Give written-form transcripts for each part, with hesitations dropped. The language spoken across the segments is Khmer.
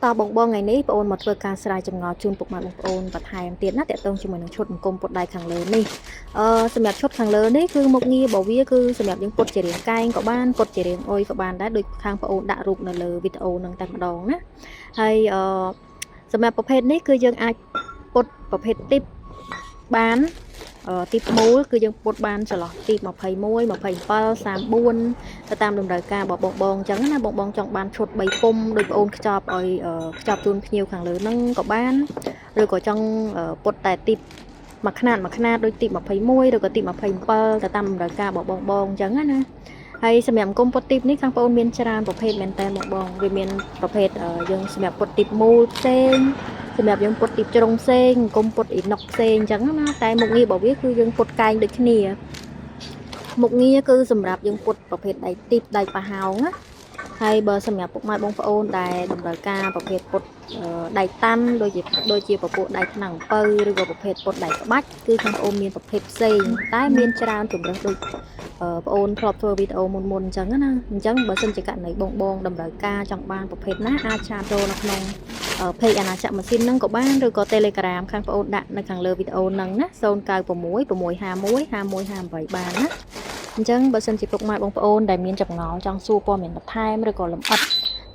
តបងបងថ្ងៃនេះបងអូនមកធ្វើការស្រាវចម្ងល់ជូនពុកម៉ែបងប្អូនបន្ថែមទៀតណាតើតើជាមួយនឹងឈុតអង្គមពុតដៃខាងលើនេះសម្រាប់ឈុតខាងលើនេះគឺមុខងាររបស់វាគឺសម្រាប់យើងពុតជារាងកែងក៏បានពុតជារាងអុយក៏បានដែរដូចខាងបងអូនដាក់រូបនៅលើវីដេអូនឹងតែម្ដងណាហើយសម្រាប់ប្រភេទនេះគឺយើងអាចពុតប្រភេទទីបបានទីមូលគឺយើងពុតបានចន្លោះទី21 27 34ទៅតាមតម្រូវការរបស់បងអញ្ចឹងណាបងចង់បានឈុត3ពុំដោយបងអូនខ្ចប់ឲ្យខ្ចប់ជូនភ្ញៀវខាងលើហ្នឹងក៏បានឬក៏ចង់ពុតតែទីមួយខ្នាតដូចទី21ឬក៏ទី27ទៅតាមតម្រូវការរបស់បងអញ្ចឹងណាហើយសម្រាប់គុំពុតទីបនេះខាងបងអូនមានច្រើនប្រភេទមែនតើបងវាមានប្រភេទយើងសម្រាប់ពុតទីបមូលផ្សេងសម្រាប់យើងពុតទីបជ្រុងផ្សេងគុំពុតអ៊ីណុកផ្សេងអញ្ចឹងណាតែមុខងាររបស់វាគឺយើងពុតកែងដូចគ្នាមុខងារគឺសម្រាប់យើងពុតប្រភេទដៃទីបដៃប៉ាហោងណាហើយបើសម្រាប់ពុកម៉ែបងប្អូនដែលតម្រូវការប្រភេទពុតដៃតាន់ដូចជាពពួកដៃថ្នាំងអំពៅឬក៏ប្រភេទពុតដៃក្បាច់គឺខាងបងអូនមានប្រភេទផ្សេងតែមានច្រើនជម្រើសដូចបងអូនធ្លាប់ធ្វើវីដេអូមុនអញ្ចឹងណាអញ្ចឹងបើសិនជាករណីបងតម្រូវការចង់បានប្រភេទណាអាចឆាតចូលនៅក្នុងเพจអាណាចក្រម៉ាស៊ីនហ្នឹងក៏បានឬក៏ Telegram ខាងបងអូនដាក់នៅខាងលើវីដេអូហ្នឹងណា096 651 5158បានណាអញ្ចឹងបើសិនជាពុកម៉ែបងប្អូនដែលមានចម្ងល់ចង់សួរព័ត៌មានបន្ថែមឬក៏លម្អិត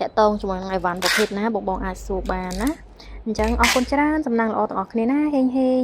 តាក់ទងជាមួយនឹងអីវ៉ាន់ប្រភេទណាបងអាចសួរបានណាអញ្ចឹងអរគុណច្រើនសំណាងល្អទាំងអស់គ្នាណាហេង